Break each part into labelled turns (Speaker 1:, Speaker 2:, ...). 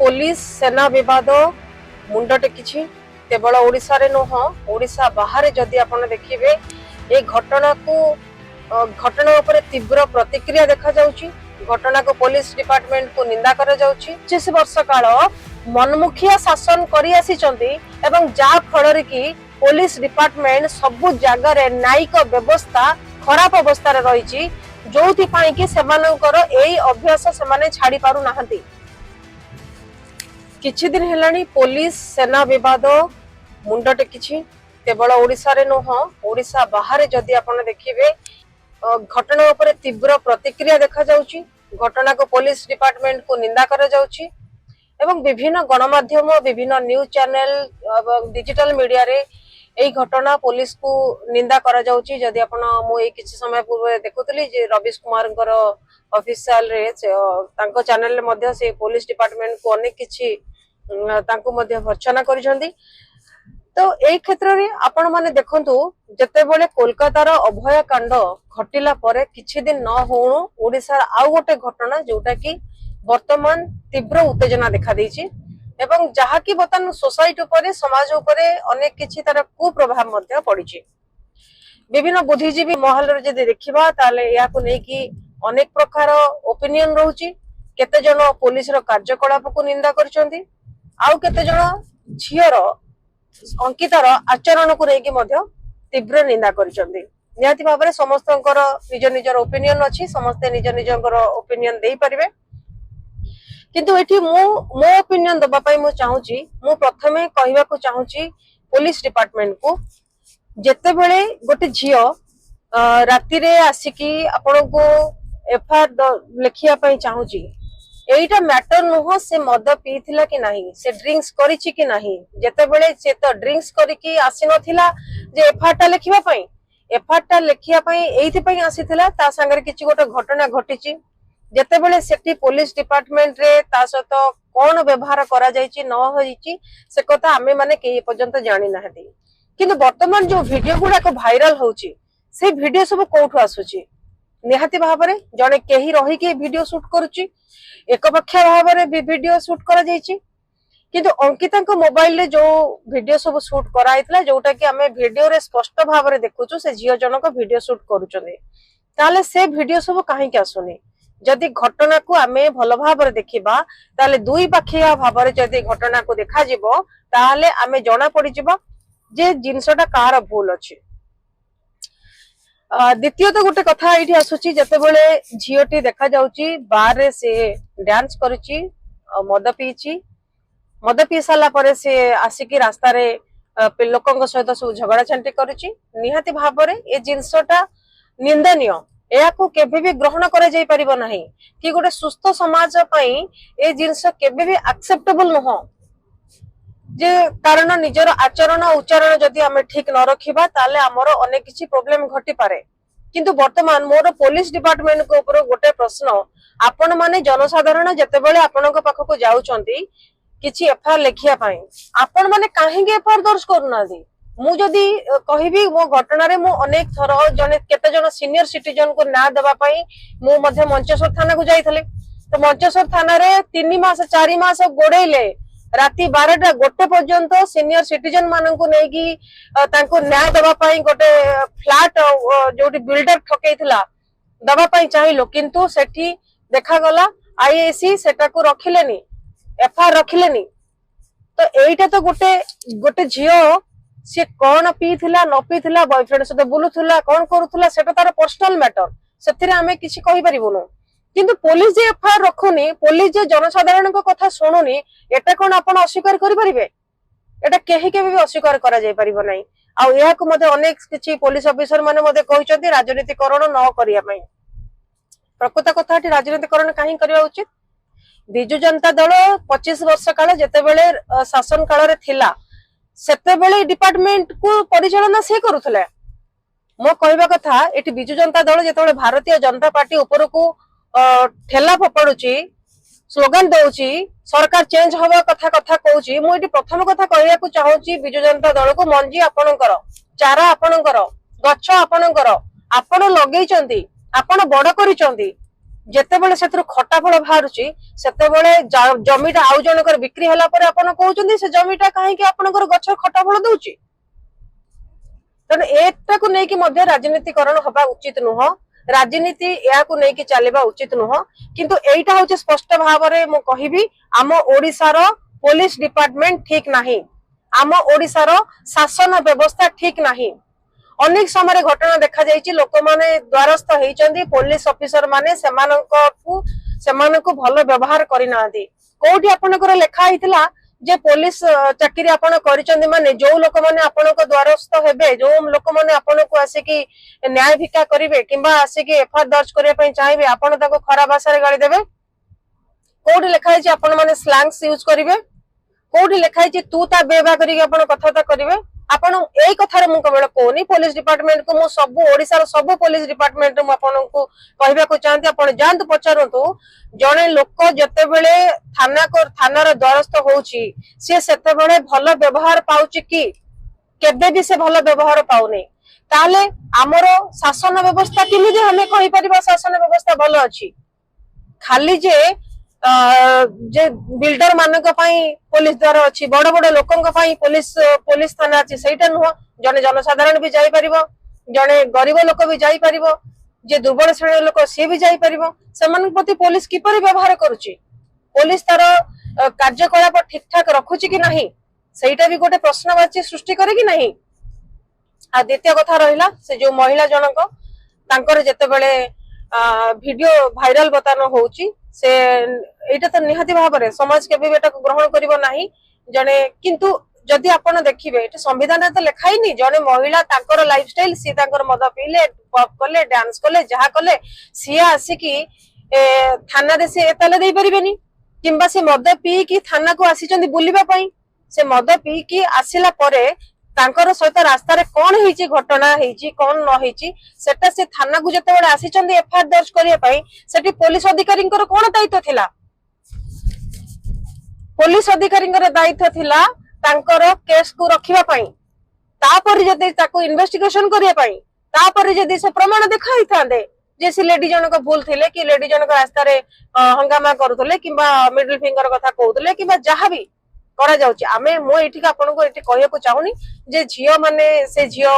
Speaker 1: Police सेना विवाद मुंड टेकी केवल ओडिशा रे नुह ओडिशा बाहर जदि आपण देखिबे ए घटना उपर तीव्र प्रतिक्रिया देखा जाउची। घटना को पुलिस डिपार्टमेंट को निंदा करा जाउची। 25 वर्ष काल मनमुखिया शासन करी आसीचंती एवं जा फଳରେ कि पुलिस डिपार्टमेंट सबु जगह रे न्यायिक व्यवस्था खराब अवस्था रे रहिची, जोथि पई कि सेमानकर एई अभ्यास सेमाने छाड़ी पारु नाहंती। किछि दिन हेलानी पुलिस सेना विवाद मुंड टेकी केवल ओडिशा रे नुह ओडिशा बाहर जदि आपण देखिबे घटना उपर तीव्र प्रतिक्रिया देखा जाउची। घटना को पुलिस डिपार्टमेंट को निंदा करा जाउची एवं विभिन्न गणमाध्यम विभिन्न न्यूज चैनल एवं डिजिटल मीडिया रे एई घटना पुलिस को निंदा करा जाउची। जदि आपण मु एई किछि समय पूर्व देखुतली जे रविश कुमार कर ऑफिशियल रे तांको चैनल रे मध्ये से पुलिस डिपार्टमेंट को अनेक किछि तांको मध्ये भर्चना करिसंती। तो एई क्षेत्र रे आपण माने देखंतु जते बेले कोलकाता रो अभय कांड घटिला परे किछि दिन न होणु ओडिसा आउ गोटे घटना जोटा कि वर्तमान तीव्र उत्तेजना देखा देछि एवं जहा कि बतन सोसाइटी उपरे समाज उपरे अनेक किछि तार कुप्रभाव मध्ये पड़िछि। विभिन्न बुद्धिजीवी महल रे जदि देखिबा ताले या को नै कि अनेक प्रकार ओपिनियन रहउछि। केते जन पुलिस रो कार्यकलाप को निंदा करछंती, आउ केते जन झियर अंकितार आचरण को लेकिन तीव्र निंदा करछंती। निहाती भाबरे समस्तंकर निज निजर ओपिनियन अछि, समस्ते निज निजर ओपिनियन देई परिबे। किंतु एठी मो ओपिनियन दबा पई मु चाहूची, मु प्रथमे कहिबा को चाहूची पुलिस डिपार्टमेंट को जेते बेले गोटे झियो राति रे आसिकी आपण को एफआईआर लिखिया पई चाहूची, एटा मैटर नुह से मद पीथिला कि नहीं, से ड्रिंक्स करिछि कि नहीं। जेते बेले से तो ड्रिंक्स करिकी आसी नथिला जे एफआईआर लिखिबा पई, एफआईआर लिखिया पई एइथि पई आसीथिला ता संगे किछि गोटे घटना घटिछि। जेते बेले सेठी पुलिस डिपार्टमेंट रे ता सहित कोन व्यवहार करा जायछि न होइछि से कथा आमे माने के पर्यंत जानि नाहति। किंतु वर्तमान जो वीडियो गुडा को वायरल होउछि से वीडियो सब कोठु आसुछि। निहाती भाबरे जने केही रही के वीडियो शूट करूछि, एकपक्षीय भाबरे वीडियो शूट करा जायछि। किंतु अंकिता को मोबाइल रे जो वीडियो सब शूट करा आइतला जोटा कि हमें वीडियो रे स्पष्ट भाबरे देखुछु से झियो जनक वीडियो शूट करूछने, ताले से वीडियो सब काहे के आसुनी। जदि घटना को आमे भल भाबरे देखिबा ताले दुई पाखिया भाबरे जदि घटना को देखा जिवो ताले आमे जणा पड़ी जिवो जे जिंसटा कार भूल अछि। द्वितीय तो गोटे कथा एठी आसुची, जते बेले झियोटी देखा जाउची बार रे से डांस करूची, मद पी साला परे से आसिकी रास्ता रे लोकंक सहित सब झगड़ा छांटी करूची। निहाती भाबरे ए जिंसटा निंदनीय, एया को केबे भी ग्रहण करा जाई परिबो नाही कि गोटे सुस्थ समाज पई ए जिंस केबे भी एक्सेप्टेबल नहो। जे कारण निजर आचरण उच्चारण जदि आमे ठीक न रखिबा ताले हमर अनेक किछि प्रॉब्लम घटी पारे। किंतु वर्तमान मोर पुलिस डिपार्टमेंट को ऊपर गोटे प्रश्न, आपण माने जनसाधारण जते बेले आपनक पाख को जाउचंती किछि एफआईआर लेखिया पई आपण माने काहे के एफआईआर दर्ज करूनादी। मु जदि कहिबी मो घटना रे मु अनेक थर जने केते जन सीनियर सिटीजन को ना देबा पई मु मध्ये मंचेश्वर थाना को जाइथले। तो मंचेश्वर थाना रे 3 मास 4 मास गोडेले राति 12टा गोटे पर्यंत सीनियर सिटीजन मानन को नेकी तांको न्याय देबा पई गोटे फ्लैट जोटी बिल्डर ठकेइथला दबा पई चाहिलो, किंतु सेठी देखा गला आईएसी सेटा को रखिलेनी, एफआईआर रखिलेनी। तो एइटा तो गोटे झियो से कौन पीथिला न पीथिला, बॉयफ्रेंड सहित बुलुथुला, कौन करूथुला सेटा तार पर्सनल मैटर, सेथिरे आमे किछि कहि परिबोनु। किंतु पुलिस जे एफआईआर रखुनी, पुलिस जे जनसाधारण को कथा सुनुनी, एटा कोन आपण अस्वीकार करि परिबे? एटा केही केबे भी अस्वीकार करा जाय परिबो नै। आ एहा को मध्ये अनेक किछि पुलिस ऑफिसर माने मध्ये कहिसथि राजनीतिकरण न करिया पई। प्रकृत कथाटी राजनीतिकरण काहे करिया उचित? बिजु जनता दल 25 वर्ष काल जते बेले शासन काल रे थिला सेते बेले डिपार्टमेंट को परिचालना से करूथले। मो कहबा कथा एठी बिजु जनता दल जते भारतीय जनता पार्टी ऊपर को ठेला फपड़ुची, स्लोगन दउची, सरकार चेंज हवा कथा कहूची, मु एठी प्रथम कथा कहया को चाहूची बिजु जनता दल को मंजी आपणकर, चारा आपणकर, गच्छ आपणकर, आपण लगेइचंती, आपण बड़ करिचंती, ଯେତେବେଳେ ସେଥିରୁ ଖଟା ଫଳ ବାହାରୁଛି ସେତେବେଳେ ଜମିଟା ଆଉ ଜଣଙ୍କର ବିକ୍ରି ହେଲା ପରେ ଆପଣ କହୁଛନ୍ତି ସେ ଜମିଟା କାହିଁକି ଆପଣଙ୍କର ଗଛ ଖଟା ଫଳ ଦଉଛି। ତେଣୁ ଏଟାକୁ ନେଇକି ମଧ୍ୟ ରାଜନୀତିକରଣ ହବା ଉଚିତ ନୁହଁ, ରାଜନୀତି ଏହାକୁ ନେଇକି ଚାଲିବା ଉଚିତ ନୁହଁ। କିନ୍ତୁ ଏଇଟା ହଉଛି ସ୍ପଷ୍ଟ ଭାବରେ ମୁଁ କହିବି ଆମ ଓଡିଶାର ପୋଲିସ ଡିପାର୍ଟମେଣ୍ଟ ଠିକ ନାହିଁ, ଆମ ଓଡିଶାର ଶାସନ ବ୍ୟବସ୍ଥା ଠିକ ନାହିଁ। ଅନେକ ସମୟରେ ଘଟଣା ଦେଖା ଯାଇଛି ଲୋକମାନେ ଦ୍ୱାରସ୍ଥ ହେଇଛନ୍ତି, ପୋଲିସ ଅଫିସର ମାନେ ସେମାନଙ୍କୁ ଭଲ ବ୍ୟବହାର କରିନାହାନ୍ତି। କୋଉଠି ଆପଣଙ୍କର ଲେଖା ହେଇଥିଲା ଯେ ପୋଲିସ ଚାକିରି ଆପଣ କରିଛନ୍ତି ମାନେ ଯୋଉ ଲୋକମାନେ ଆପଣଙ୍କ ଦ୍ୱାରସ୍ଥ ହେବେ, ଯୋଉ ଲୋକମାନେ ଆପଣଙ୍କୁ ଆସିକି ନ୍ୟାୟ ଭିକ୍ଷା କରିବେ କିମ୍ବା ଆସିକି ଏଫଆଇଆର ଦର୍ଜ କରିବା ପାଇଁ ଚାହିଁବେ ଆପଣ ତାଙ୍କୁ ଖରାପ ଭାଷାରେ ଗାଳି ଦେବେ? କୋଉଠି ଲେଖା ହେଇଛି ଆପଣ ମାନେ ସ୍ଲାଙ୍ଗ୍ସ ୟୁଜ କରିବେ? କୋଉଠି ଲେଖା ହେଇଛି ତୁ ତା ବେବା କରିକି ଆପଣ କଥାବାର୍ତ୍ତା କରିବେ? ଆପଣ ଏଇ କଥାରେ ମୁଁ କେବଳ କହୁନି, ପୋଲିସ ଡିପାର୍ଟମେଣ୍ଟକୁ ମୁଁ ସବୁ ଓଡିଶାର ସବୁ ପୋଲିସ ଡିପାର୍ଟମେଣ୍ଟ ମୁଁ ଆପଣଙ୍କୁ କହିବାକୁ ଚାହାନ୍ତି, ଆପଣ ଯାଆନ୍ତୁ ପଚାରନ୍ତୁ ଜଣେ ଲୋକ ଯେତେବେଳେ ଥାନାର ଦ୍ୱାରସ୍ଥ ହଉଛି ସିଏ ସେତେବେଳେ ଭଲ ବ୍ୟବହାର ପାଉଛି କି? କେବେ ବି ସେ ଭଲ ବ୍ୟବହାର ପାଉନି। ତାହେଲେ ଆମର ଶାସନ ବ୍ୟବସ୍ଥା କେମିତି ଆମେ କହିପାରିବା ଶାସନ ବ୍ୟବସ୍ଥା ଭଲ ଅଛି? ଖାଲି ଯେ ବିଲ୍ଡର ମାନଙ୍କ ପାଇଁ ପୋଲିସ ଦ୍ୱାର ଅଛି, ବଡ ବଡ ଲୋକଙ୍କ ପାଇଁ ପୋଲିସ ଥାନା ଅଛି ସେଇଟା ନୁହଁ। ଜଣେ ଜନସାଧାରଣ ବି ଯାଇପାରିବ, ଜଣେ ଗରିବ ଲୋକ ବି ଯାଇପାରିବ, ଯେ ଦୁର୍ବଳ ଶ୍ରେଣୀର ଲୋକ ସିଏ ବି ଯାଇପାରିବ। ସେମାନଙ୍କ ପ୍ରତି ପୋଲିସ କିପରି ବ୍ୟବହାର କରୁଛି? ପୋଲିସ ତାର କାର୍ଯ୍ୟକଳାପ ଠିକ ଠାକ ରଖୁଛି କି ନାହିଁ ସେଇଟା ବି ଗୋଟେ ପ୍ରଶ୍ନବାଚୀ ସୃଷ୍ଟି କରେ କି ନାହିଁ। ଆଉ ଦ୍ୱିତୀୟ କଥା ରହିଲା ସେ ଯୋଉ ମହିଳା ଜଣକ ତାଙ୍କର ଯେତେବେଳେ ଭିଡିଓ ଭାଇରାଲ ବର୍ତ୍ତମାନ ହଉଛି, ସେ ଏଇଟା ତ ନିହାତି ଭାବରେ ସମାଜ କେବେ ବି ଏଟାକୁ ଗ୍ରହଣ କରିବ ନାହିଁ। ଜଣେ କିନ୍ତୁ ଯଦି ଆପଣ ଦେଖିବେ ଏଠି ସମ୍ବିଧାନରେ ତ ଲେଖା ହେଇନି ଜଣେ ମହିଳା ତାଙ୍କର ଲାଇଫଷ୍ଟାଇଲ, ସିଏ ତାଙ୍କର ମଦ ପିଇଲେ, ପବ୍ କଲେ, ଡ୍ୟାନ୍ସ କଲେ, ଯାହା କଲେ ସିଏ ଆସିକି ଥାନାରେ ସେ ଏତାଲା ଦେଇପାରିବେନି। କିମ୍ବା ସେ ମଦ ପିଇକି ଥାନାକୁ ଆସିଛନ୍ତି ବୁଲିବା ପାଇଁ, ସେ ମଦ ପିଇକି ଆସିଲା ପରେ ତାଙ୍କର ସହିତ ରାସ୍ତାରେ କଣ ହେଇଛି, ଘଟଣା ହେଇଛି କଣ ନ ହେଇଛି ସେଟା ସେ ଥାନାକୁ ଯେତେବେଳେ ଆସିଛନ୍ତି ଏଫଆଇଆର ଦର୍ଜ କରିବା ପାଇଁ, ସେଠି ପୋଲିସ ଅଧିକାରୀଙ୍କର କଣ ଦାୟିତ୍ୱ ଥିଲା? ପୋଲିସ ଅଧିକାରୀଙ୍କର ଦାୟିତ୍ୱ ଥିଲା ତାଙ୍କର କେସକୁ ରଖିବା ପାଇଁ, ତାପରେ ଯଦି ତାକୁ ଇନଭେଷ୍ଟିଗେସନ କରିବା ପାଇଁ, ତାପରେ ଯଦି ସେ ପ୍ରମାଣ ଦେଖା ହେଇଥାନ୍ତେ ଯେ ସେ ଲେଡି ଜଣକ ଭୁଲ ଥିଲେ କି ଲେଡି ଜଣକ ରାସ୍ତାରେ ହଙ୍ଗାମା କରୁଥିଲେ କିମ୍ବା ମିଡଲ ଫିଙ୍ଗର କଥା କହୁଥିଲେ କିମ୍ବା ଯାହାବି କରାଯାଉଛି। ମୁଁ ଏଇଠିକି ଆପଣଙ୍କୁ ଏଠି କହିବାକୁ ଚାହୁଁନି ଯେ ଝିଅ ମାନେ ସେ ଝିଅ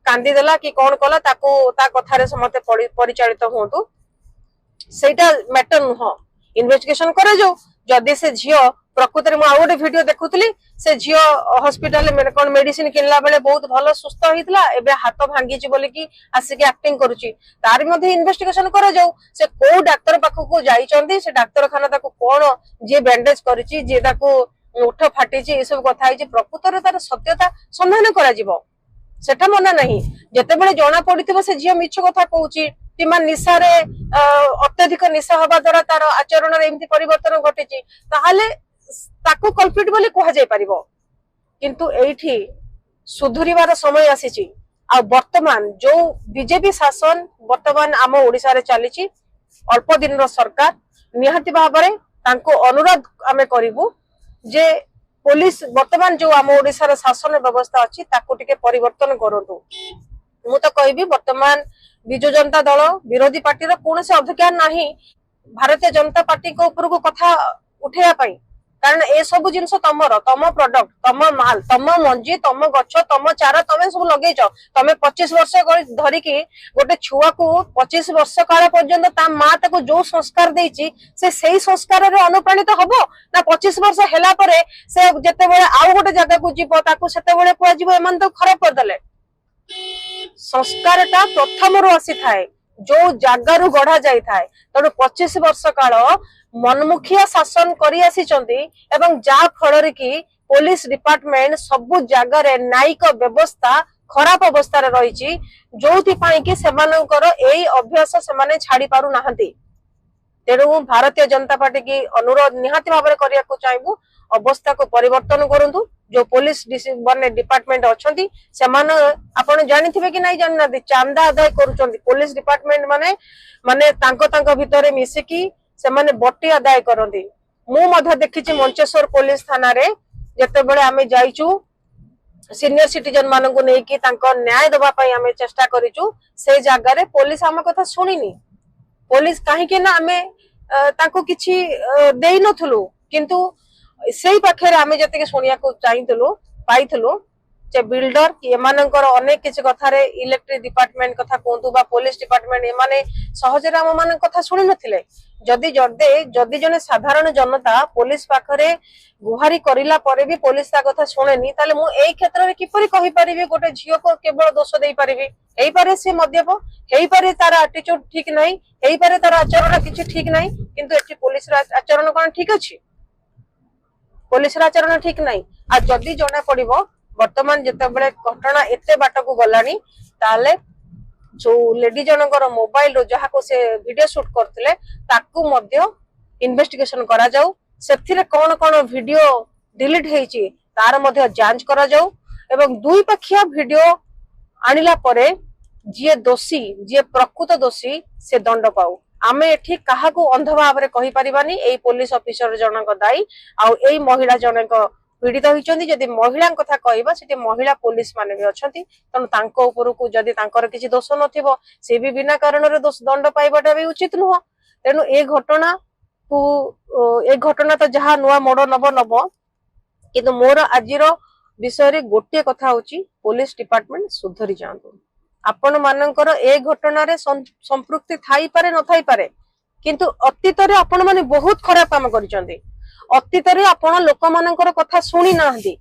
Speaker 1: କାନ୍ଦିଦେଲା କି କଣ କଲା ତାକୁ ତା କଥାରେ ସମସ୍ତେ ପରିଚାଳିତ ହୁଅନ୍ତୁ, ସେଇଟା ମ୍ୟାଟର ନୁହଁ। ଇନଭେଷ୍ଟିଗେସନ କରାଯାଉ। ଯଦି ସେ ଝିଅ ପ୍ରକୃତରେ, ମୁଁ ଆଉ ଗୋଟେ ଭିଡିଓ ଦେଖୁଥିଲି, ସେ ଝିଅ ହସ୍ପିଟାଲରେ କଣ ମେଡିସିନ କିଣିଲା ବେଳେ ବହୁତ ଭଲ ସୁସ୍ଥ ହେଇଥିଲା, ଏବେ ହାତ ଭାଙ୍ଗିଛି ବୋଲିକି ଆସିକି ଆକ୍ଟିଂ କରୁଛି, ତାର ମଧ୍ୟ ଇନଭେଷ୍ଟିଗେସନ କରାଯାଉ। ସେ କୋଉ ଡାକ୍ତର ପାଖକୁ ଯାଇଛନ୍ତି, ସେ ଡାକ୍ତରଖାନା ତାକୁ କଣ, ଯିଏ ବ୍ୟାଣ୍ଡେଜ କରିଛି, ଯିଏ ତାକୁ ଓଠ ଫାଟିଛି, ଏସବୁ କଥା ହେଇଛି, ପ୍ରକୃତରେ ତାର ସତ୍ୟତା ସନ୍ଧାନ କରାଯିବ। ସେଟା ମନା ନାହିଁ। ଯେତେବେଳେ ଜଣା ପଡିଥିବ ସେ ଝିଅ ମିଛ କଥା କହୁଛି କିମ୍ବା ନିଶାରେ ଅତ୍ୟଧିକ ନିଶା ହବା ଦ୍ୱାରା ତାର ଆଚରଣରେ ଏମିତି ପରିବର୍ତ୍ତନ ଘଟିଛି, ତାହେଲେ ତାକୁ କଲପ୍ରିଟ ବୋଲି କୁହାଯାଇ ପାରିବ। କିନ୍ତୁ ଏଇଠି ସୁଧୁରିବାର ସମୟ ଆସିଛି। ଆଉ ବର୍ତ୍ତମାନ ଯୋଉ ବିଜେପି ଶାସନ ବର୍ତ୍ତମାନ ଆମ ଓଡିଶାରେ ଚାଲିଛି, ଅଳ୍ପ ଦିନର ସରକାର, ନିହାତି ଭାବରେ ତାଙ୍କୁ ଅନୁରୋଧ ଆମେ କରିବୁ ଯେ ପୋଲିସ ବର୍ତ୍ତମାନ ଯୋଉ ଆମ ଓଡିଶାର ଶାସନ ବ୍ୟବସ୍ଥା ଅଛି ତାକୁ ଟିକେ ପରିବର୍ତ୍ତନ କରନ୍ତୁ। ମୁଁ ତ କହିବି ବର୍ତ୍ତମାନ ବିଜୁ ଜନତା ଦଳ ବିରୋଧୀ ପାର୍ଟିର କୌଣସି ଅଧିକାର ନାହିଁ ଭାରତୀୟ ଜନତା ପାର୍ଟିଙ୍କ ଉପରକୁ କଥା ଉଠେଇବା ପାଇଁ, କାରଣ ଏ ସବୁ ଜିନିଷ ତମର, ତମ ପ୍ରଡକ୍ଟ, ତମ ମାଲ, ତମ ମଞ୍ଜି, ତମ ଗଛ, ତମ ଚାରା ତମେ ସବୁ ଲଗେଇଛ। ତମେ 25 ବର୍ଷ ଧରିକି ଗୋଟେ ଛୁଆକୁ 25 ବର୍ଷ କାଳ ପର୍ଯ୍ୟନ୍ତ ତା ମା ତାକୁ ଯୋଉ ସଂସ୍କାର ଦେଇଛି ସେ ସେଇ ସଂସ୍କାରରେ ଅନୁପ୍ରାଣିତ ହବ ନା 25 ବର୍ଷ ହେଲା ପରେ ସେ ଯେତେବେଳେ ଆଉ ଗୋଟେ ଜାଗାକୁ ଯିବ ତାକୁ ସେତେବେଳେ କୁହାଯିବ ଏମାନେ ତ ଖରାପ କରିଦେଲେ? ସଂସ୍କାରଟା ପ୍ରଥମରୁ ଆସିଥାଏ, ଯୋଉ ଜାଗାରୁ ଗଢା ଯାଇଥାଏ। ତେଣୁ 25 ବର୍ଷ କାଳ ମନମୁଖିଆ ଶାସନ କରି ଆସିଛନ୍ତି ଏବଂ ଯାହା ଫଳରେ କି ପୋଲିସ ଡିପାର୍ଟମେଣ୍ଟ ସବୁ ଜାଗାରେ ନ୍ୟାୟିକ ବ୍ୟବସ୍ଥା ଖରାପ ଅବସ୍ଥାରେ ରହିଛି, ଯୋଉଥିପାଇଁ କି ସେମାନଙ୍କର ଏଇ ଅଭ୍ୟାସ ସେମାନେ ଛାଡି ପାରୁନାହାନ୍ତି। ତେଣୁ ଭାରତୀୟ ଜନତା ପାର୍ଟି କି ଅନୁରୋଧ ନିହାତି ଭାବରେ କରିବାକୁ ଚାହିଁବୁ, ଅବସ୍ଥାକୁ ପରିବର୍ତ୍ତନ କରନ୍ତୁ। ଯୋଉ ପୋଲିସ ଡିପାର୍ଟମେଣ୍ଟ ଅଛନ୍ତି ସେମାନେ ଆପଣ ଜାଣିଥିବେ କି ନାଇଁ ଜାଣିନାହାନ୍ତି, ଚାନ୍ଦା ଆଦାୟ କରୁଛନ୍ତି। ପୋଲିସ ଡିପାର୍ଟମେଣ୍ଟ ମାନେ ତାଙ୍କ ଭିତରେ ମିଶିକି ସେମାନେ ବଟି ଆଦାୟ କରନ୍ତି। ମୁଁ ମଧ୍ୟ ଦେଖିଛି ମଞ୍ଚେଶ୍ୱର ପୋଲିସ ଥାନାରେ ଯେତେବେଳେ ଆମେ ଯାଇଛୁ ସିନିୟର ସିଟିଜେନ ମାନଙ୍କୁ ନେଇକି ତାଙ୍କ ନ୍ୟାୟ ଦେବା ପାଇଁ ଆମେ ଚେଷ୍ଟା କରିଛୁ, ସେ ଜାଗାରେ ପୋଲିସ ଆମ କଥା ଶୁଣିନି। पुलिस कहीं ना आमे ताको किछि देई नथलु किंतु सेई पाखे आमे जते सुनिया को चाहितलु पाइथलु जे बिल्डर कि एमानकर अनेक किछि कथा रे इलेक्ट्रिक डिपार्टमेंट कथा कोंतु बा पुलिस डिपार्टमेंट एमाने सहजे राम मान कथा सुनि नथिले जदि जने साधारण जनता पुलिस पाखरे गुहारी करिला परे भी पुलिस ता कथा सुनेनी ताले मु एई क्षेत्र रे किपरि कहि परिबे गोटे झियो को केवल दोष देई परिबे एई पारे से मध्यप हेई पारे तार एटीट्यूड ठीक नाही हेई पारे तार आचरण किछि ठीक नाही किंतु एठी पुलिस रा आचरण कोन ठीक अछि पुलिस रा आचरण ठीक नाही आ जदि जणा पडिबो वर्तमान जेतेबेले घटना एते बाट को गलानी ताले जो लेडी जनकर मोबाइल रो जहा को से वीडियो शूट करथिले ताकू मध्य इन्वेस्टिगेशन करा जाऊ सेथिरे कोन कोन वीडियो डिलीट हेची तार मध्य जांच करा जाऊ एवं दुई पक्षिया वीडियो आनिला परे जे दोषी जे प्रकृत दोषी से दंड पाऊ आमे एठी काहा को अंध भाव रे कहि परिबानी एई पुलिस ऑफिसर जनक दाई आ एई महिला जनक पीड़ित होइचंदी जदि महिला कथा कहबा सेठी महिला पुलिस माने भी अछंती तन तांको ऊपर को जदि तांकर किछि दोष नथिबो से भी बिना कारण रे दोष दंड पाइबाटा भी उचित नुह तेनु ए घटना तो जहा नुआ मोड़ नब किंतु मोर आजिर विषय रे गोटे कथा होची पुलिस डिपार्टमेंट सुधरी जांतु आपण मानकर ए घटना रे संपृक्ति थाई पारे न थाई पारे किंतु अतीत रे आपण माने बहुत खराब काम करिसंती अतीत रे आपण लोक मानकर कथा सुनी नाहंती